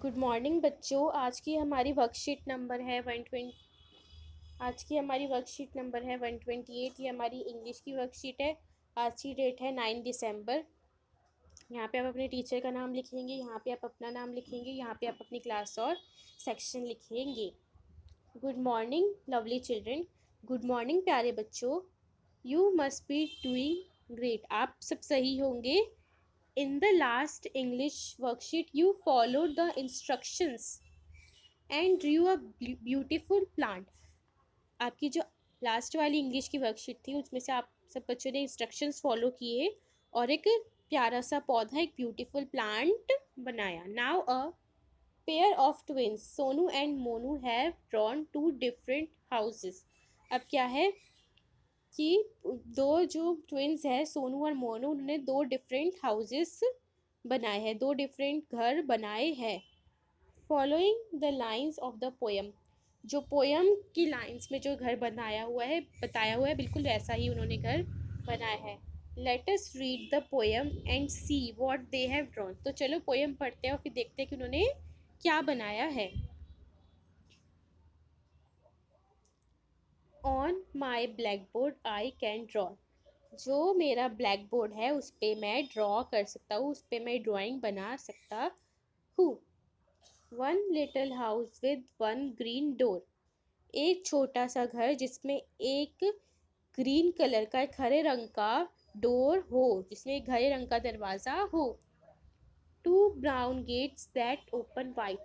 Good morning बच्चों। आज की हमारी वर्कशीट नंबर है 128। ये हमारी इंग्लिश की वर्कशीट है। आज की डेट है 9 दिसंबर। यहाँ पे आप अपने टीचर का नाम लिखेंगे, यहाँ पे आप अपना नाम लिखेंगे, यहाँ पे आप अपनी क्लास और सेक्शन लिखेंगे। Good morning lovely children. Good morning प्यारे बच्चों। You must be doing great. आप सब सही होंगे। In the last English worksheet, you followed the instructions and drew a beautiful plant. आपकी जो लास्ट वाली इंग्लिश की वर्कशीट थी उसमें से आप सब बच्चों ने इंस्ट्रक्शंस फॉलो किए और एक प्यारा सा पौधा, एक ब्यूटीफुल प्लांट बनाया। Now a pair of twins Sonu and Monu have drawn two different houses. अब क्या है कि दो जो ट्विंस है सोनू और मोनू, उन्होंने दो डिफरेंट हाउसेस बनाए हैं, दो डिफरेंट घर बनाए हैं। Following the lines of the poem, जो पोएम की लाइन्स में जो घर बताया हुआ है बिल्कुल वैसा ही उन्होंने घर बनाया है। Let us read the poem and see what they have drawn. तो चलो पोएम पढ़ते हैं और फिर देखते हैं कि उन्होंने क्या बनाया है। On my black board I can draw. जो मेरा ब्लैक बोर्ड है उस पर मैं ड्रॉ कर सकता हूँ, उस पर मैं ड्राइंग बना सकता हूँ। One little house with one green door. एक छोटा सा घर जिसमें एक ग्रीन कलर का, एक हरे रंग का डोर हो, जिसमें एक हरे रंग का दरवाज़ा हो। Two brown gates that open wide.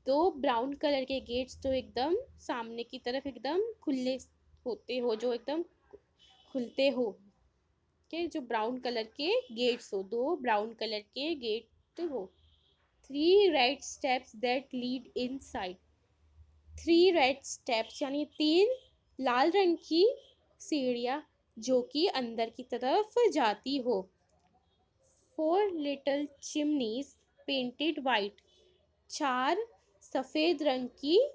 दो ब्राउन कलर के गेट्स जो एकदम सामने की तरफ एकदम खुले होते हो, जो एकदम खुलते हो के, जो ब्राउन कलर के गेट्स हो, दो ब्राउन कलर के गेट हो। Three red steps that lead inside. Three red steps यानी तीन लाल रंग की सीढ़ियाँ जो कि अंदर की तरफ जाती हो। Four little chimneys painted white. चार सफ़ेद रंग की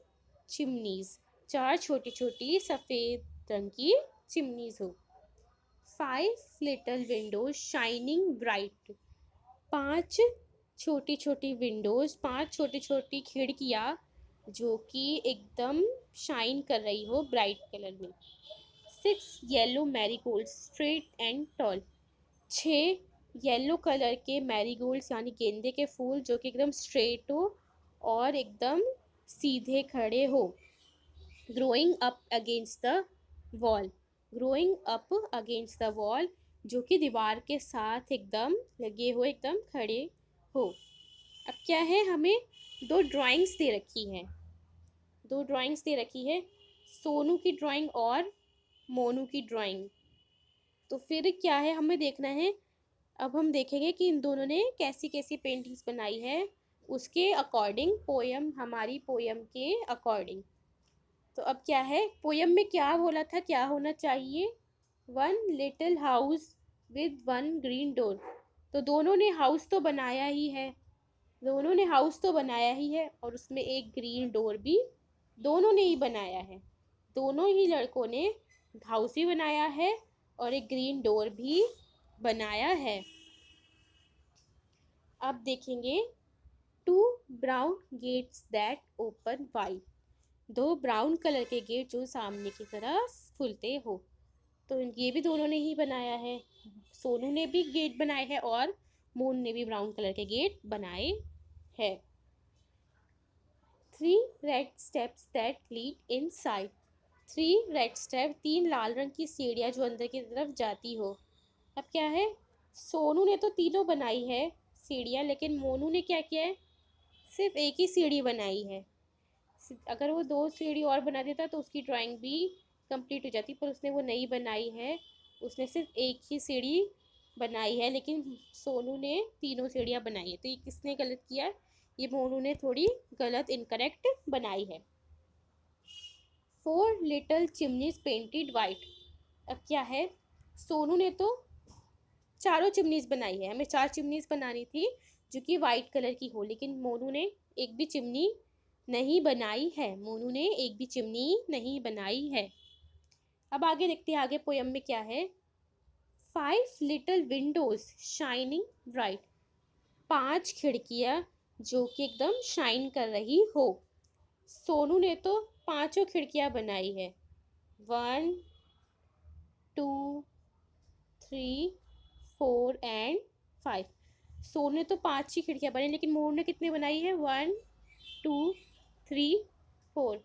चिमनीज, चार छोटी छोटी सफ़ेद रंग की चिमनीज हो। Five little Windows shining bright. पांच छोटी छोटी विंडोज, पांच छोटी छोटी खिड़कियाँ जो कि एकदम शाइन कर रही हो ब्राइट कलर में। Six yellow marigold straight and tall. छः येलो कलर के मैरीगोल्ड्स यानी गेंदे के फूल जो कि एकदम स्ट्रेट हो और एकदम सीधे खड़े हो। Growing up against the wall. Growing up against the wall जो कि दीवार के साथ एकदम लगे हो, एकदम खड़े हो। अब क्या है, हमें दो ड्राइंग्स दे रखी हैं, दो ड्राइंग्स दे रखी है, सोनू की ड्राइंग और मोनू की ड्राइंग। तो फिर क्या है, हमें देखना है। अब हम देखेंगे कि इन दोनों ने कैसी कैसी पेंटिंग्स बनाई है, उसके अकॉर्डिंग पोयम, हमारी पोयम के अकॉर्डिंग। तो अब क्या है, पोयम में क्या बोला था, क्या होना चाहिए। One little house with one green door. तो दोनों ने हाउस तो बनाया ही है, दोनों ने हाउस तो बनाया ही है और उसमें एक ग्रीन डोर भी दोनों ने ही बनाया है। दोनों ही लड़कों ने हाउस भी बनाया है और एक ग्रीन डोर भी बनाया है। अब देखेंगे two brown gates that open wide. दो ब्राउन कलर के गेट जो सामने की तरफ खुलते हो। तो ये भी दोनों ने ही बनाया है, सोनू ने भी गेट बनाए हैं और मोनू ने भी ब्राउन कलर के गेट बनाए हैं। Three red steps that lead inside. Three red step, तीन लाल रंग की सीढ़ियाँ जो अंदर की तरफ जाती हो। अब क्या है, सोनू ने तो तीनों बनाई है सीढ़ियाँ, लेकिन मोनू ने क्या किया है, सिर्फ एक ही सीढ़ी बनाई है। अगर वो दो सीढ़ी और बना देता तो उसकी ड्राइंग भी कंप्लीट हो जाती, पर उसने वो नहीं बनाई है, उसने सिर्फ एक ही सीढ़ी बनाई है, लेकिन सोनू ने तीनों सीढ़ियाँ बनाई है। तो ये किसने गलत किया, ये मोनू ने थोड़ी गलत इनकरेक्ट बनाई है। Four little chimneys painted white. अब क्या है, सोनू ने तो चारों चिमनीज बनाई है, हमें चार चिमनीज बनानी थी जो कि वाइट कलर की हो, लेकिन मोनू ने एक भी चिमनी नहीं बनाई है, मोनू ने एक भी चिमनी नहीं बनाई है। अब आगे देखते हैं, आगे पोयम में क्या है। Five little Windows shining bright. पांच खिड़कियाँ जो कि एकदम शाइन कर रही हो। सोनू ने तो पांचों खिड़कियां बनाई है। 1 2 3 4 एंड 5। सोनू ने तो 5 ही खिड़कियां बनाई, लेकिन मोनू ने कितने बनाई है? 1 2 3 4।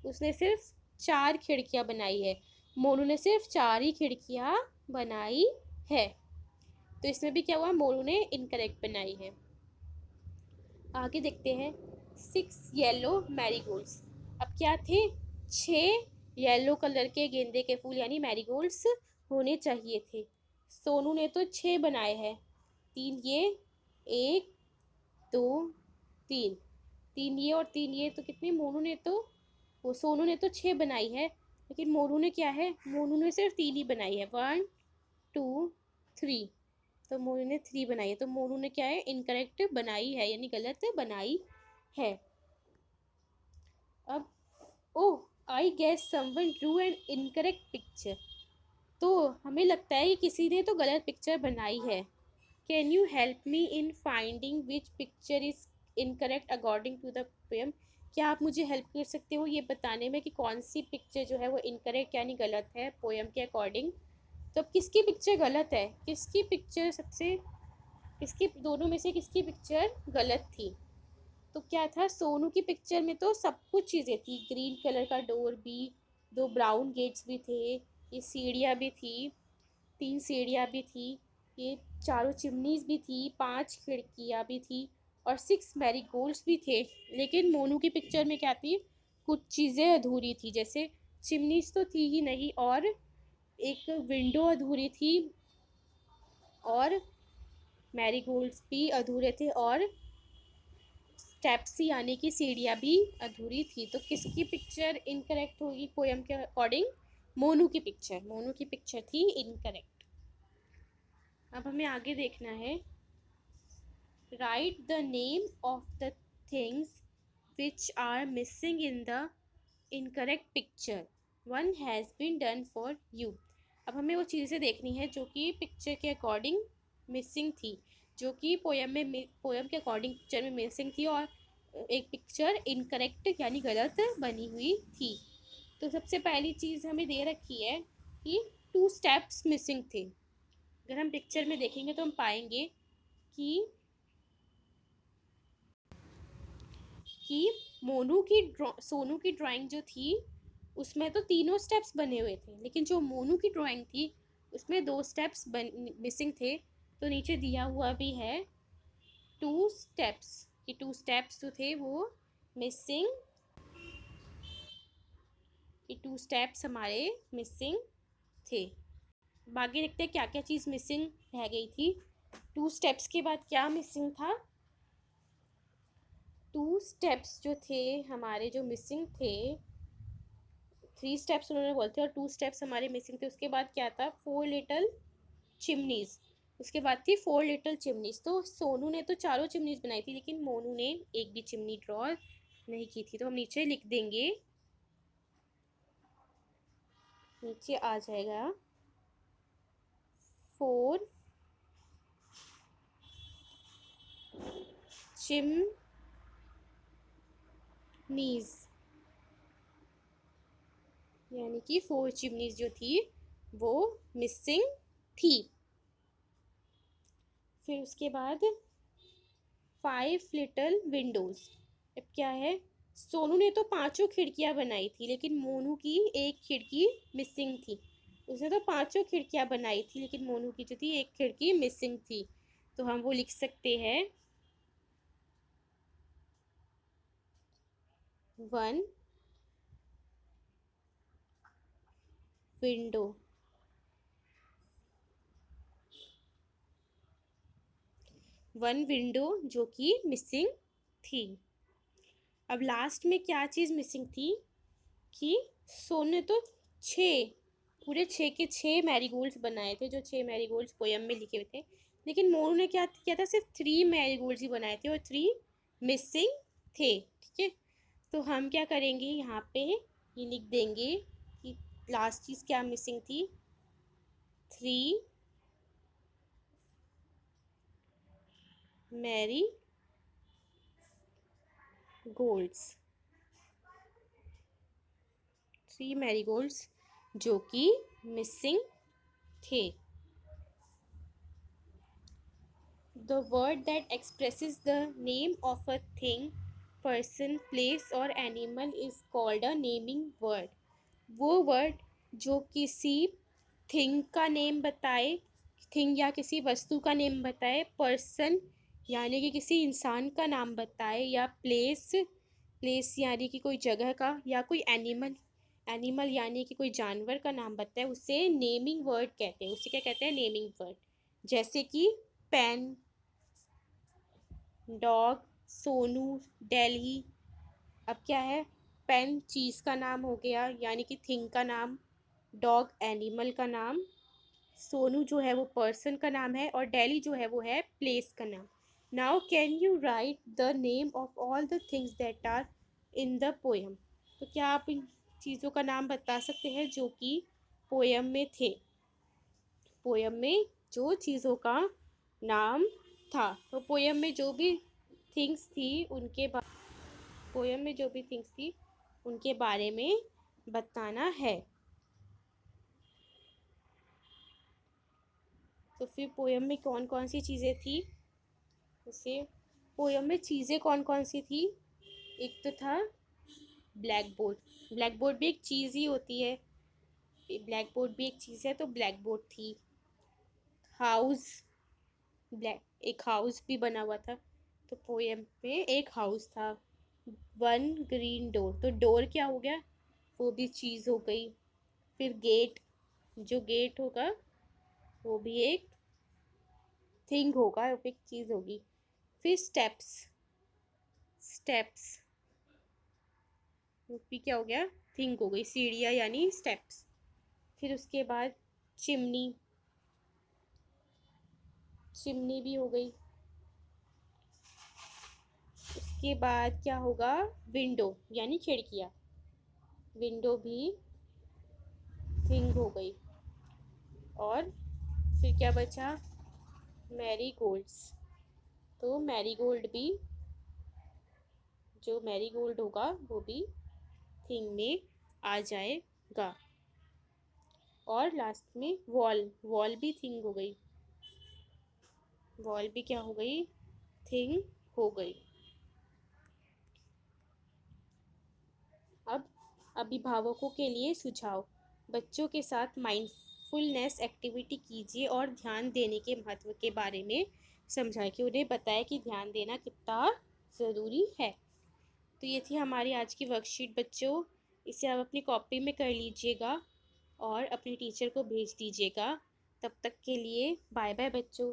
उसने सिर्फ 4 खिड़कियां बनाई है। मोनू ने सिर्फ 4 ही खिड़कियां बनाई है। तो इसमें भी क्या हुआ? मोनू ने इनकरेक्ट बनाई है। आगे देखते हैं। 6 येलो मैरीगोल्ड्स। अब क्या थे? 6 येलो कलर के गेंदे के फूल यानी मैरीगोल्ड्स होने चाहिए थे। सोनू ने तो 6 बनाए हैं। 3 ये, 1 2 3। 3 ये और 3 ये, तो कितने? मोनू ने तो वो सोनू ने तो 6 बनाई है, लेकिन मोनू ने क्या है? मोनू ने सिर्फ 3 ही बनाई है। 1 2 3। तो मोनू ने 3 बनाई है, तो मोनू ने क्या है? इनकरेक्ट बनाई है, यानी गलत बनाई है। अब oh I guess someone drew an incorrect picture. तो हमें लगता है कि किसी ने तो गलत पिक्चर बनाई है। Can you help me in finding which picture is incorrect according to the poem. क्या आप मुझे हेल्प कर सकते हो ये बताने में कि कौन सी पिक्चर जो है वो इनकरेक्ट यानी गलत है पोएम के अकॉर्डिंग। तो अब किसकी पिक्चर गलत है? किसकी पिक्चर सबसे, किसकी, दोनों में से किसकी पिक्चर गलत थी? तो क्या था? सोनू की पिक्चर में तो सब कुछ चीज़ें थी। ग्रीन कलर का डोर भी, 2 ब्राउन गेट्स भी थे, ये सीढ़ियाँ भी थी, 3 सीढ़ियाँ भी थी, ये चारों चिमनीज भी थी, 5 खिड़कियाँ भी थी, और 6 मैरीगोल्ड्स भी थे। लेकिन मोनू की पिक्चर में क्या थी? कुछ चीज़ें अधूरी थी, जैसे चिमनीज तो थी ही नहीं, और एक विंडो अधूरी थी, और मैरीगोल्ड्स भी अधूरे थे, और स्टेप्सी यानी कि सीढ़ियाँ भी अधूरी थी। तो किसकी पिक्चर इनकरेक्ट होगी पोएम के अकॉर्डिंग? मोनू की पिक्चर। मोनू की पिक्चर थी इनकरेक्ट। अब हमें आगे देखना है। Write the name of the things which are missing in the incorrect picture. One has been done for you. अब हमें वो चीज़ें देखनी है जो कि पिक्चर के अकॉर्डिंग मिसिंग थी, जो कि पोएम के अकॉर्डिंग पिक्चर में मिसिंग थी, और एक पिक्चर इनकरेक्ट यानी गलत बनी हुई थी। तो सबसे पहली चीज़ हमें दे रखी है कि 2 स्टेप्स मिसिंग थे। अगर हम पिक्चर में देखेंगे तो हम पाएंगे कि कि सोनू की ड्राइंग जो थी उसमें तो तीनों स्टेप्स बने हुए थे, लेकिन जो मोनू की ड्राइंग थी उसमें 2 स्टेप्स मिसिंग थे। तो नीचे दिया हुआ भी है 2 स्टेप्स, कि 2 स्टेप्स जो थे वो मिसिंग, कि 2 स्टेप्स हमारे मिसिंग थे। बाकी देखते हैं क्या क्या चीज़ मिसिंग रह गई थी। 2 स्टेप्स के बाद क्या मिसिंग था? 2 स्टेप्स जो थे हमारे, जो मिसिंग थे, 3 स्टेप्स उन्होंने बोले थे और 2 स्टेप्स हमारे मिसिंग थे। उसके बाद क्या था? 4 लिटिल चिमनीज। उसके बाद थी 4 लिटिल चिमनीज। तो सोनू ने तो चारों चिमनीज बनाई थी, लेकिन मोनू ने एक भी चिमनी ड्रॉ नहीं की थी। तो हम नीचे लिख देंगे, नीचे आ जाएगा 4 चिमनीज, यानी कि 4 चिमनीज जो थी वो मिसिंग थी। फिर उसके बाद 5 लिटिल विंडोज। अब क्या है? सोनू ने तो पांचों खिड़कियां बनाई थी, लेकिन मोनू की एक खिड़की मिसिंग थी। उसने तो पांचों खिड़कियां बनाई थी, लेकिन मोनू की जो थी एक खिड़की मिसिंग थी। तो हम वो लिख सकते हैं 1 विंडो, 1 विंडो जो कि मिसिंग थी। अब लास्ट में क्या चीज़ मिसिंग थी? कि सोनू ने तो 6, पूरे 6 के 6 मैरीगोल्ड्स बनाए थे, जो 6 मैरीगोल्ड्स पोयम में लिखे हुए थे। लेकिन मोनू ने क्या किया था? सिर्फ 3 मैरीगोल्ड्स ही बनाए थे, और 3 मिसिंग थे। ठीक है, तो हम क्या करेंगे? यहाँ पे ये लिख देंगे कि लास्ट चीज़ क्या मिसिंग थी? 3 मैरी गोल्ड्स, 3 मैरीगोल्ड्स जो कि मिसिंग थे। The word that expresses the name of a thing, person, place और animal is called a naming word. वो वर्ड जो किसी थिंग का नेम बताए, थिंग या किसी वस्तु का नेम बताए, पर्सन यानी कि किसी इंसान का नाम बताए, या प्लेस, प्लेस यानी कि कोई जगह का, या कोई एनिमल, एनिमल यानी कि कोई जानवर का नाम बताए, उसे नेमिंग वर्ड कहते हैं। उसे क्या कहते हैं? Naming word. जैसे कि पेन, डॉग, सोनू, दिल्ली। अब क्या है? पेन चीज़ का नाम हो गया यानी कि थिंग का नाम, डॉग एनिमल का नाम, सोनू जो है वो पर्सन का नाम है, और दिल्ली जो है वो है प्लेस का नाम। Now can you write the name of all the things that are in the poem. तो क्या आप इन चीज़ों का नाम बता सकते हैं जो कि पोएम में थे? पोएम में जो चीज़ों का नाम था, तो पोएम में जो भी थिंग्स थी उनके पोएम में जो भी थिंग्स थी उनके बारे में बताना है। तो फिर पोएम में कौन कौन सी चीज़ें थी? उसे पोएम में चीज़ें कौन कौन सी थी? एक तो था ब्लैक बोर्ड। ब्लैक बोर्ड भी एक चीज़ ही होती है, ब्लैक बोर्ड भी एक चीज़ है, तो ब्लैक बोर्ड थी। हाउस, ब्लैक, एक हाउस भी बना हुआ था, तो पोएम में एक हाउस था। वन ग्रीन डोर, तो डोर क्या हो गया? वो भी चीज़ हो गई। फिर गेट, जो गेट होगा वो भी एक थिंग होगा, वो एक चीज़ होगी। फिर स्टेप्स, स्टेप्स वो भी क्या हो गया? थिंग हो गई, सीढ़ियाँ यानी स्टेप्स। फिर उसके बाद चिमनी, चिमनी भी हो गई। उसके बाद क्या होगा? विंडो यानी खिड़कियाँ, विंडो भी थिंग हो गई। और फिर क्या बचा? मैरी गोल्ड्स, तो मैरी गोल्ड भी, जो मैरी गोल्ड होगा वो भी थिंग में आ जाएगा। और लास्ट में वॉल, वॉल भी थिंग हो गई, वॉल भी क्या हो गई? थिंग हो गई। अब अभिभावकों के लिए सुझाव। बच्चों के साथ माइंडफुलनेस एक्टिविटी कीजिए और ध्यान देने के महत्व के बारे में समझाएं, कि उन्हें बताएं कि ध्यान देना कितना ज़रूरी है। तो ये थी हमारी आज की वर्कशीट बच्चों। इसे आप अपनी कॉपी में कर लीजिएगा और अपने टीचर को भेज दीजिएगा। तब तक के लिए बाय बाय बच्चों।